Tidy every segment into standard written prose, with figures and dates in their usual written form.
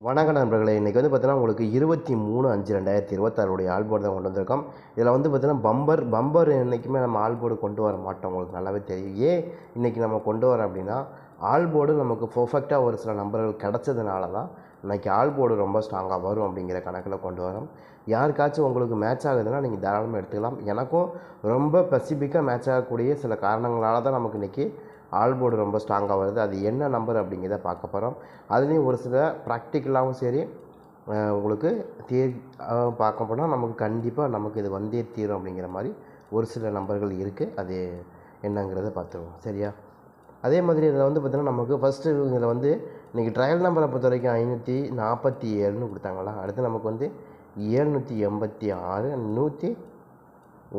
வணக்கம் நண்பர்களே, இன்றைக்கி வந்து பார்த்தீங்கன்னா உங்களுக்கு 23/5/2026 ஆல்போர்டு தான் கொண்டு வந்திருக்கோம். இதில் வந்து பார்த்தீங்கன்னா பம்பர் என்றைக்குமே நம்ம ஆல்போர்டு கொண்டு வர மாட்டோம். உங்களுக்கு நல்லாவே தெரியும். ஏன் இன்றைக்கி நம்ம கொண்டு வரோம் அப்படின்னா, ஆல்போர்டு நமக்கு பர்ஃபெக்டாக ஒரு சில நம்பர்கள் கிடச்சதுனால தான் இன்றைக்கி ஆல்போர்டு ரொம்ப ஸ்ட்ராங்காக வரும் அப்படிங்கிற கணக்கில் கொண்டு வரோம். யாருக்காச்சும் உங்களுக்கு மேட்ச் ஆகுதுன்னா நீங்கள் தாராளமாக எடுத்துக்கலாம். எனக்கும் ரொம்ப ஸ்பெசிஃபிக்காக மேட்ச் ஆகக்கூடிய சில காரணங்களால் தான் நமக்கு இன்றைக்கி ஆல்போர்டு ரொம்ப ஸ்ட்ராங்காக வருது. அது என்ன நம்பர் அப்படிங்கிறத பார்க்க போகிறோம். அதுலேயும் ஒரு சில ப்ராக்டிக்கலாகவும் சரி, உங்களுக்கு பார்க்க போனால் நமக்கு கண்டிப்பாக நமக்கு இது வந்தே தீரும் அப்படிங்கிற மாதிரி ஒரு சில நம்பர்கள் இருக்குது. அது என்னங்கிறத பார்த்துருவோம். சரியா? அதே மாதிரி இதில் வந்து பார்த்திங்கன்னா நமக்கு ஃபஸ்ட்டு இதில் வந்து இன்றைக்கி ட்ரையல் நம்பரை பொறுத்த வரைக்கும் 547ன்னு கொடுத்தாங்களா. அடுத்து நமக்கு வந்து 786,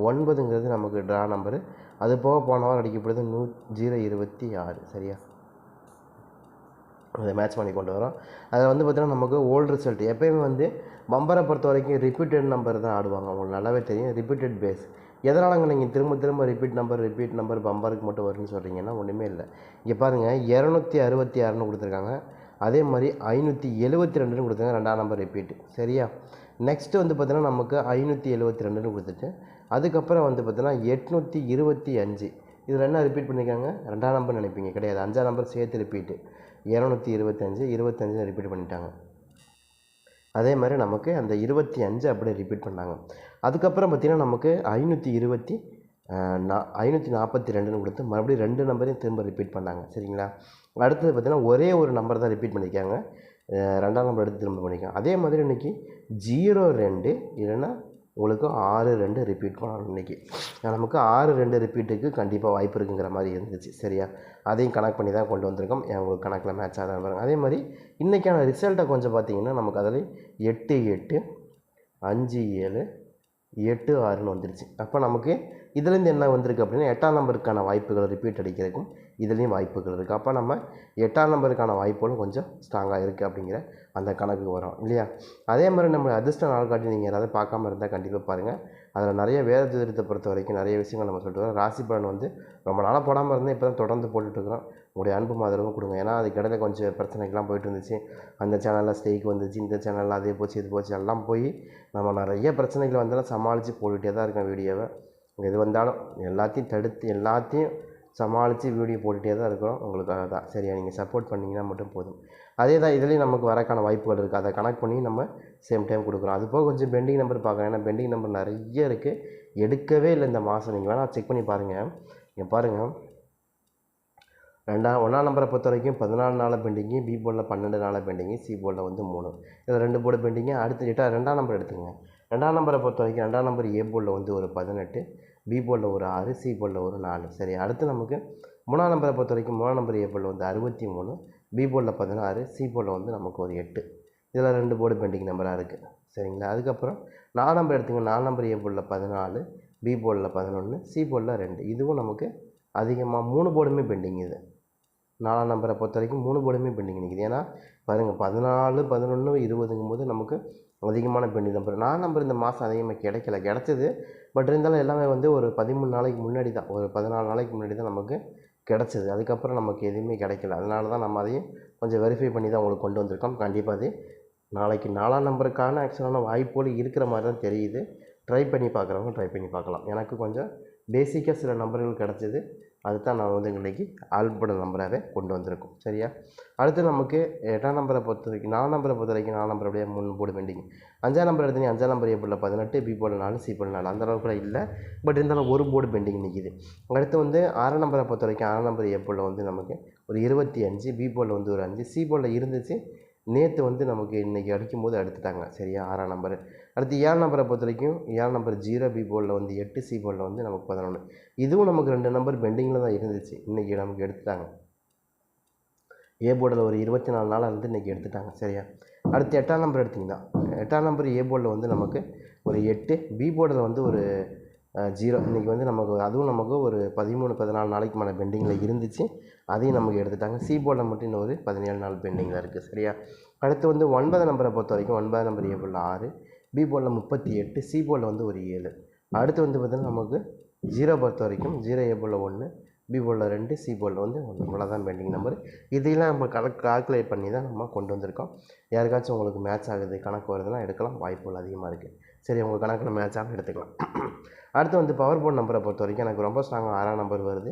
109ங்கிறது நமக்கு ட்ரா நம்பரு. அது போக போன வாரம் அடிக்கப்படுது 026. சரியா? அதை மேட்ச் பண்ணி கொண்டு வரோம். அதில் வந்து பார்த்திங்கன்னா நமக்கு ஓல்டு ரிசல்ட் எப்போயுமே வந்து பம்பரை பொறுத்த வரைக்கும் ரிப்பீட்டட் நம்பர் தான் ஆடுவாங்க. உங்களுக்கு நல்லாவே தெரியும். Repeated base. எதனாலங்க நீங்கள் திரும்ப ரிப்பீட் நம்பர் பம்பருக்கு மட்டும் வரும்னு சொல்கிறீங்கன்னா ஒன்றுமே இல்லை. இங்கே பாருங்கள், 266ன்னு கொடுத்துருக்காங்க. அதே மாதிரி 572ன்னு கொடுத்துருக்காங்க. 2ஆம் நம்பர் ரிப்பீட்டு. சரியா? நெக்ஸ்ட்டு வந்து பார்த்திங்கன்னா நமக்கு 572ன்னு கொடுத்துட்டு அதுக்கப்புறம் வந்து பார்த்திங்கன்னா 825. இதில் என்ன ரிப்பீட் பண்ணியிருக்காங்க? 2ஆம் நம்பர் நினைப்பீங்க, கிடையாது. 5ஆம் நம்பர் சேர்த்து ரிப்பீட்டு. 225 ரிப்பீட் பண்ணிட்டாங்க. அதே மாதிரி நமக்கு அந்த 25 அப்படியே ரிப்பீட் பண்ணாங்க. அதுக்கப்புறம் பார்த்திங்கன்னா நமக்கு 542ன்னு கொடுத்து மறுபடியும் 2 நம்பரையும் திரும்ப ரிப்பீட் பண்ணாங்க. சரிங்களா? அடுத்தது பார்த்திங்கன்னா ஒரே ஒரு நம்பர் தான் ரிப்பீட் பண்ணியிருக்காங்க. 2ஆம் நம்பர் எடுத்து திரும்ப பண்ணியிருக்காங்க. அதே மாதிரி இன்றைக்கி 02 இல்லைன்னா உங்களுக்கு 62 ரிப்பீட் பண்ணணும். இன்றைக்கி நமக்கு 62 ரிப்பீட்டுக்கு கண்டிப்பாக வாய்ப்பு இருக்குங்கிற மாதிரி இருந்துச்சு. சரியா? அதையும் கனெக்ட் பண்ணி தான் கொண்டு வந்திருக்கோம். உங்களுக்கு கணக்கில் மேட்ச் ஆகாத பாருங்கள். அதே மாதிரி இன்றைக்கான ரிசல்ட்டை கொஞ்சம் பார்த்திங்கன்னா நமக்கு அதில் 88, 57, 86ன்னு வந்துருச்சு. அப்போ நமக்கு இதுலேருந்து என்ன வந்திருக்கு அப்படின்னா 8ஆம் நம்பருக்கான வாய்ப்புகள் ரிப்பீட் அடிக்கிறதுக்கும் இதுலேயும் வாய்ப்புகள் இருக்குது. அப்போ நம்ம 8ஆம் நம்பருக்கான வாய்ப்புகளும் கொஞ்சம் ஸ்ட்ராங்காக இருக்குது அப்படிங்கிற அந்த கணக்கு வரும் இல்லையா? அதே மாதிரி நம்ம அதிர்ஷ்ட நாள் காட்டி நீங்கள் யாராவது பார்க்காம இருந்தால் கண்டிப்பாக பாருங்கள். அதில் நிறைய வேத ஜோதிடத்தை பொறுத்த வரைக்கும் நிறைய விஷயங்கள் நம்ம சொல்லிட்டு வரோம். ராசி பலன் வந்து ரொம்ப நாளாக போடாமல் இருந்தேன், இப்போ தான் தொடர்ந்து போட்டுட்ருக்குறோம். உங்களுடைய அன்பு ஆதரவும் கொடுங்க. ஏன்னா அதுக்கு இடையில கொஞ்சம் பிரச்சனைகள்லாம் போயிட்டு இருந்துச்சு. அந்த சேனலில் ஸ்டேக் வந்துச்சு, இந்த சேனலில் அதே போச்சு இது போச்சு எல்லாம் போய் நம்ம நிறைய பிரச்சனைகள் வந்தாலும் சமாளித்து போட்டுகிட்டே தான் இருக்கேன் வீடியோவை. எது வந்தாலும் எல்லாத்தையும் தடுத்து எல்லாத்தையும் சமாளித்து வீடியோ போட்டுகிட்டே தான் இருக்கிறோம். உங்களுக்காக தான். சரியா? நீங்கள் சப்போர்ட் பண்ணிங்கன்னா மட்டும் போதும். அதே தான் இதுலேயும் நமக்கு வரக்கான வாய்ப்புகள் இருக்குது. அதை கனெக்ட் பண்ணி நம்ம சேம் டைம் கொடுக்குறோம். அது போக கொஞ்சம் பெண்டிங் நம்பர் பார்க்குறேன். ஏன்னா பெண்டிங் நம்பர் நிறைய இருக்குது. எடுக்கவே இல்லை இந்த மாதம். நீங்கள் வேணால் செக் பண்ணி பாருங்கள். இங்கே பாருங்கள், 1ஆம் நம்பரை பொறுத்த வரைக்கும் 14 நாள் பெண்டிங்கு, பி போர்டில் 12 நாள் பெண்டிங்கு, சி போர்டில் வந்து 3. இதில் 2 போர்டு பெண்டிங்கு. அடுத்து 2ஆம் நம்பர் எடுத்துங்க. 2ஆம் நம்பரை பொறுத்த வரைக்கும் 2ஆம் நம்பர் ஏ போர்டில் வந்து ஒரு 18, பி போர்டில் ஒரு 6, சி போர்டில் ஒரு 4. சரி, அடுத்து நமக்கு 3ஆம் நம்பரை பொறுத்த வரைக்கும் 3ஆம் நம்பர் ஏ போர்டில் வந்து 63, பி போர்டில் 16, சி போர்டில் வந்து நமக்கு ஒரு 8. இதில் 2 போர்டு பெண்டிங் நம்பராக இருக்குது. சரிங்களா? அதுக்கப்புறம் 4 நம்பர் எடுத்துங்க. 4 நம்பர் ஏ போர்டில் 14, பி போர்டில் 11, சி போர்டில் 2. இதுவும் நமக்கு அதிகமாக 3 போர்டுமே பெண்டிங். இது 4ஆம் நம்பரை பொறுத்த வரைக்கும் 3 போர்டுமே பெண்டிங் நிற்கிது. ஏன்னா பாருங்கள், 14, 11, 20ங்கும் போது நமக்கு அதிகமான பெண்டிங் நம்பர். 4 நம்பர் இந்த மாதம் அதிகமாக கிடச்சிது. பட் இருந்தாலும் எல்லாமே வந்து ஒரு 13 நாளைக்கு முன்னாடி தான், ஒரு 14 நாளைக்கு முன்னாடி தான் நமக்கு கிடச்சிது. அதுக்கப்புறம் நமக்கு எதுவுமே கிடைக்கல. அதனால தான் நம்ம அதையும் கொஞ்சம் வெரிஃபை பண்ணி தான் உங்களுக்கு கொண்டு வந்திருக்கோம். கண்டிப்பாக அது நாளைக்கு 4ஆம் நம்பருக்கான ஆக்சுவலான வாய்ப்புகள் இருக்கிற மாதிரி தான் தெரியுது. ட்ரை பண்ணி பார்க்குறவங்க ட்ரை பண்ணி பார்க்கலாம். எனக்கு கொஞ்சம் பேசிக்காக சில நம்பர்கள் கிடச்சிது. அதுதான் நான் வந்து இன்றைக்கி ஆல்போர்டு நம்பராகவே கொண்டு வந்திருக்கோம். சரியா? அடுத்து நமக்கு 8ஆம் நம்பரை பொறுத்த வரைக்கும் 4 நம்பரை பொறுத்த வரைக்கும் 4 நம்பர் அப்படியே 3 போர்டு பெண்டிங். 5ஆம் நம்பர் எடுத்தீங்க. 5ஆம் நம்பர் ஏ போர்டில் 18, பி போர்டில் 4, சி போர்டில் 4. அந்தளவுக்கு கூட இல்லை. பட் இருந்தாலும் ஒரு போர்டு பெண்டிங் நிற்கிது. அடுத்து வந்து 6ஆம் நம்பரை பொறுத்த வரைக்கும் 6ஆம் நம்பர் ஏ போர்டில் வந்து நமக்கு ஒரு 25, பி போர்டில் வந்து ஒரு 5, சி போர்டில் இருந்துச்சு. நேற்று வந்து நமக்கு இன்றைக்கி அடிக்கும்போது எடுத்துட்டாங்க. சரியா? 6ஆம் நம்பர். அடுத்து 7ஆம் நம்பரை பொறுத்த வரைக்கும் 7ஆம் நம்பர் 0, பி போர்டில் வந்து 8, சி போர்டில் வந்து நமக்கு 11. இதுவும் நமக்கு 2 நம்பர் பெண்டிங்கில் தான் இருந்துச்சு. இன்றைக்கி நமக்கு எடுத்துட்டாங்க. ஏ போர்டில் ஒரு 24 நாளாக இருந்து இன்றைக்கி எடுத்துட்டாங்க. சரியா? அடுத்து 8ஆம் நம்பர் எடுத்திங்கன்னா 8ஆம் நம்பர் ஏ போர்டில் வந்து நமக்கு ஒரு 8, பி போர்டில் வந்து ஒரு 0. இன்றைக்கி வந்து நமக்கு அதுவும் நமக்கு ஒரு 13, 14 நாளைக்கு மேலே பெண்டிங்கில் இருந்துச்சு. அதையும் நமக்கு எடுத்துட்டாங்க. சி போர்டில் மட்டும் இன்னும் ஒரு 17 நாள் பெண்டிங்கில் இருக்குது. சரியா? அடுத்து வந்து 9ஆம் நம்பரை பொறுத்த வரைக்கும் 9ஆம் நம்பர் ஏ போர்டில் 6, பி போர்டில் 38, சி போர்டில் வந்து ஒரு 7. அடுத்து வந்து பார்த்திங்கன்னா நமக்கு 0 பொறுத்த வரைக்கும் 0 ஏ போர்டில் 1, பி போர்டில் 2, சி போர்டில் வந்து 1. இவ்வளோ தான் பெண்டிங் நம்பர். இதையெல்லாம் நம்ம கால்குலேட் பண்ணி தான் நம்ம கொண்டு வந்திருக்கோம். யாருக்காச்சும் உங்களுக்கு மேட்ச் ஆகுது, கணக்கு வருதுன்னா எடுக்கலாம், வாய்ப்புகள் அதிகமாக இருக்குது. சரி, உங்கள் கணக்கில் மேட்ச் ஆகும் எடுத்துக்கலாம். அடுத்து வந்து பவர் போர்ட் நம்பரை பொறுத்த வரைக்கும் எனக்கு ரொம்ப ஸ்ட்ராங்காக 6ஆம் நம்பர் வருது.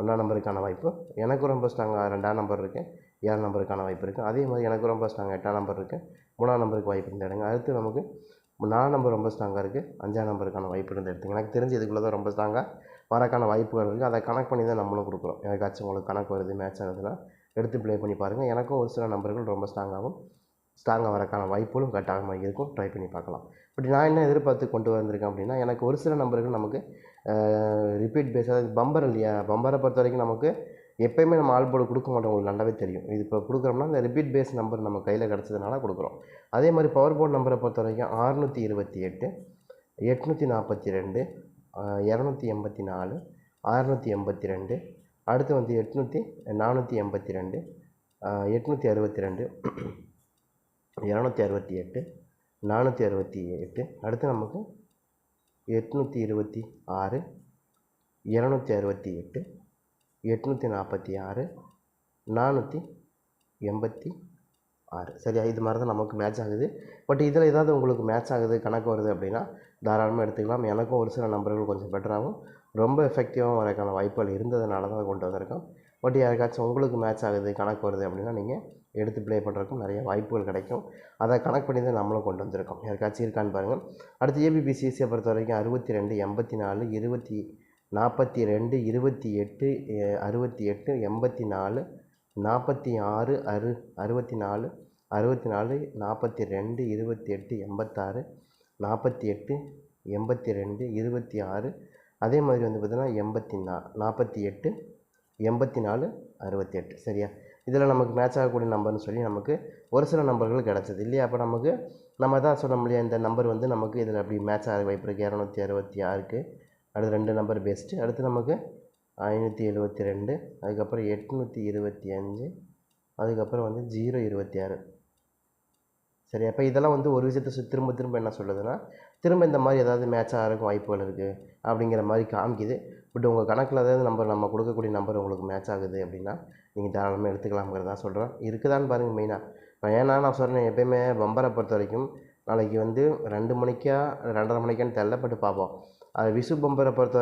1ஆம் நம்பருக்கான வாய்ப்பு. எனக்கும் ரொம்ப ஸ்ட்ராங்காக 2ஆம் நம்பர் இருக்குது, 7ஆம் நம்பருக்கான வாய்ப்பு இருக்குது. அதே மாதிரி எனக்கு ரொம்ப ஸ்ட்ராங்காக 8ஆம் நம்பர் இருக்குது, 3ஆம் நம்பருக்கு வாய்ப்பு இருந்த இடங்க. அடுத்து நமக்கு 4ஆம் நம்பர் ரொம்ப ஸ்ட்ராங்காக இருக்குது, 5ஆம் நம்பருக்கான வாய்ப்பு இருந்த எடுத்துங்க. எனக்கு தெரிஞ்சு இதுக்குள்ளே தான் ரொம்ப ஸ்ட்ராங்காக வரக்கான வாய்ப்புகள் இருக்குது. அதை கனெக்ட் பண்ணி தான் நம்மளும் கொடுக்குறோம். யாருக்காச்சும் உங்களுக்கு கணக்கு வருது, மேட்ச் ஆகுதுன்னா எடுத்து ப்ளே பண்ணி பாருங்கள். எனக்கும் ஒரு சில நம்பர்கள் ரொம்ப ஸ்ட்ராங்காக வரக்கான வாய்ப்புகளும் கட்டாயமாக இருக்கும். ட்ரை பண்ணி பார்க்கலாம். பட் நான் என்ன எதிர்பார்த்து கொண்டு வந்திருக்கேன் அப்படின்னா, எனக்கு ஒரு சில நம்பர்கள் நமக்கு ரிப்பீட் பேஸ், அதாவது பம்பர் இல்லையா, பம்பரை பொறுத்த வரைக்கும் நமக்கு எப்போயுமே நம்ம ஆல் போர்டு கொடுக்க மாட்டோம், உங்களுக்கு நல்லாவே தெரியும். இது இப்போ கொடுக்குறோம்னா இந்த ரிப்பீட் பேஸ் நம்பர் நம்ம கையில் கிடச்சதுனால கொடுக்குறோம். அதே மாதிரி பவர் போர்ட் நம்பரை பொறுத்த வரைக்கும் 628, 842, 284, 682, அடுத்து வந்து 482, 862, 268, 468, அடுத்து நமக்கு 826, 268, 846, 486. சரியா, இது மாதிரி தான் நமக்கு மேட்ச் ஆகுது. பட் இதில் ஏதாவது உங்களுக்கு மேட்ச் ஆகுது, கணக்கு வருது அப்படின்னா தாராளமாக எடுத்துக்கலாம். எனக்கும் ஒரு சில நம்பர்கள் கொஞ்சம் பெட்டராகவும் ரொம்ப எஃபெக்டிவாகவும் வரக்கான வாய்ப்புகள் இருந்ததுனால தான் கொண்டு வந்திருக்கோம். பட் யாருக்காச்சும் உங்களுக்கு மேட்ச் ஆகுது, கணக்கு வருது அப்படின்னா நீங்கள் எடுத்து ப்ளே பண்ணுறதுக்கும் நிறைய வாய்ப்புகள் கிடைக்கும். அதை கனெக்ட் பண்ணி தான் நம்மளும் கொண்டு வந்திருக்கோம். யாருக்காச்சும் இருக்கான்னு பாருங்கள். அடுத்து ஏபிபிசிஎஸ்சியை பொறுத்த வரைக்கும் 62, 84, 20, 42, 28, 68, 84, 46, 64, 64, 42, 28, 86, 48, 82, 26, அதே மாதிரி வந்து பார்த்திங்கன்னா 48, 84, 68. சரியா, இதில் நமக்கு மேட்ச் ஆகக்கூடிய நம்பர்னு சொல்லி நமக்கு ஒரு சில நம்பர்கள் கிடச்சிது இல்லையா. அப்போ நம்ம தான் சொல்ல முடியாது, இந்த நம்பர் வந்து நமக்கு இதில் அப்படி மேட்ச் ஆக வாய்ப்பு இருக்குது. 266க்கு அடுத்து 2 நம்பர் பெஸ்ட்டு. அடுத்து நமக்கு 572, அதுக்கப்புறம் 825, அதுக்கப்புறம் வந்து 026. சரி, அப்போ இதெல்லாம் வந்து ஒரு விஷயத்தை திரும்ப என்ன சொல்லுதுன்னா, திரும்ப இந்த மாதிரி ஏதாவது மேட்ச் ஆகிறதுக்கு வாய்ப்புகள் இருக்குது அப்படிங்கிற மாதிரி காமிக்குது. பட் உங்கள் கணக்கில் ஏதாவது நம்ம கொடுக்கக்கூடிய நம்பர் உங்களுக்கு மேட்ச் ஆகுது அப்படின்னா நீங்கள் தாராளமாக எடுத்துக்கலாம்ங்கிறது தான் சொல்கிறேன். இருக்குதான்னு பாருங்கள் மெயினாக. ஏன்னா நான் சொல்கிறேன், எப்போயுமே பம்பரை பொறுத்த வரைக்கும் நாளைக்கு வந்து 2 மணிக்கா 2:30 மணிக்கான்னு தெரியல, பட் பார்ப்போம். அது விசு பம்பரை பொறுத்த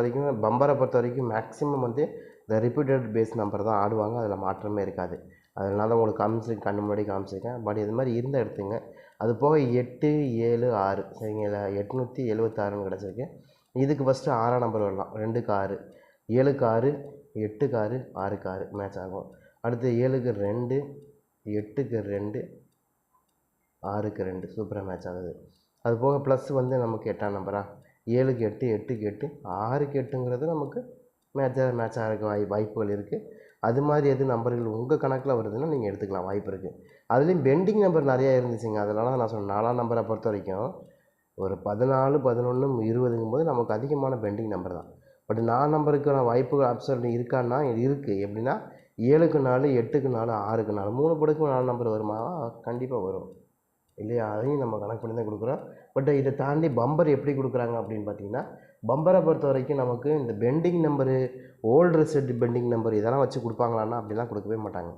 வரைக்கும் மேக்ஸிமம் வந்து இந்த ரிப்பீட்டட் பேஸ் நம்பர் தான் ஆடுவாங்க. அதில் மாற்றமே இருக்காது. அதனால தான் உங்களுக்கு கண்ணு முன்னாடி காமிச்சிருக்கேன். பட் இது மாதிரி இருந்தால் எடுத்துங்க. அது போக 8, 7, 6 சரிங்களா, 876ன்னு கிடச்சிருக்கு. இதுக்கு ஃபஸ்ட்டு 6ஆம் நம்பர் வரலாம். 2க்கு 6, 7க்கு 6, 8க்கு 6, 6க்கு 6 மேட்ச் ஆகும். அடுத்து 7க்கு 2, 8க்கு 2, 6க்கு 2 சூப்பராக மேட்ச் ஆகுது. அது போக ப்ளஸ் வந்து நமக்கு 8ஆம் நம்பரா, 7க்கு 8, 8க்கு 8, 6க்கு 8ங்கிறது நமக்கு மேட்ச் ஆகிறதுக்கு வாய்ப்புகள் இருக்குது. அது மாதிரி எது நம்பர்கள் உங்கள் கணக்கில் வருதுன்னா நீங்கள் எடுத்துக்கலாம், வாய்ப்பு இருக்குது. அதுலேயும் பெண்டிங் நம்பர் நிறையா இருந்துச்சுங்க. அதனால தான் நான் சொன்னேன், 4ஆம் நம்பரை பொறுத்த வரைக்கும் ஒரு 14, 11, 20ங்கும்போது நமக்கு அதிகமான பெண்டிங் நம்பர் தான். பட் 4 நம்பருக்கான வாய்ப்புகள் அப்சல்யூட் இருக்கான்னா இருக்குது. எப்படின்னா 7க்கு 4, 8க்கு 4, 6க்கு 4, 3 படுக்கும் 4 நம்பர் வருமா? கண்டிப்பாக வரும் இல்லையா. அதையும் நம்ம கணக்கு பண்ணி தான் கொடுக்குறோம். பட் இதை தாண்டி பம்பர் எப்படி கொடுக்குறாங்க அப்படின்னு பார்த்தீங்கன்னா, பம்பரை பொறுத்த வரைக்கும் நமக்கு இந்த pending number, old set pending number இதெல்லாம் வச்சு கொடுப்பாங்களான்னா அப்படிலாம் கொடுக்கவே மாட்டாங்க.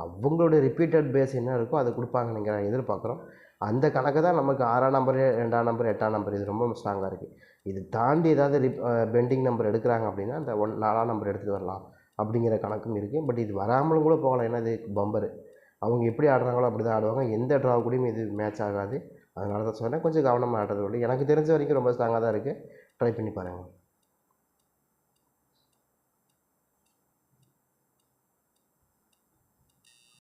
அவங்களோட ரிப்பீட்டட் பேஸ் என்ன இருக்கோ அதை கொடுப்பாங்க நீங்கள் எதிர்பார்க்குறோம். அந்த கணக்கு தான் நமக்கு 6ஆம் நம்பரு, 2ஆம் நம்பர், 8ஆம் நம்பர் இது ரொம்ப ஸ்ட்ராங்காக இருக்குது. இது தாண்டி ஏதாவது பெண்டிங் நம்பர் எடுக்கிறாங்க அப்படின்னா அந்த 4ஆம் நம்பர் எடுத்துகிட்டு வரலாம் அப்படிங்கிற கணக்கும் இருக்குது. பட் இது வராமலும் கூட போகலாம். ஏன்னா இது பம்பரு, அவங்க எப்படி ஆடுறாங்களோ அப்படி தான் ஆடுவாங்க. எந்த ட்ரா கூடயும் இது மேட்ச் ஆகாது. அதனால தான் சொன்னேன், கொஞ்சம் கவனமாக ஆடுறது. எனக்கு தெரிஞ்ச வரைக்கும் ரொம்ப ஸ்ட்ராங்காக தான் இருக்குது. ட்ரை பண்ணி பாருங்கள்.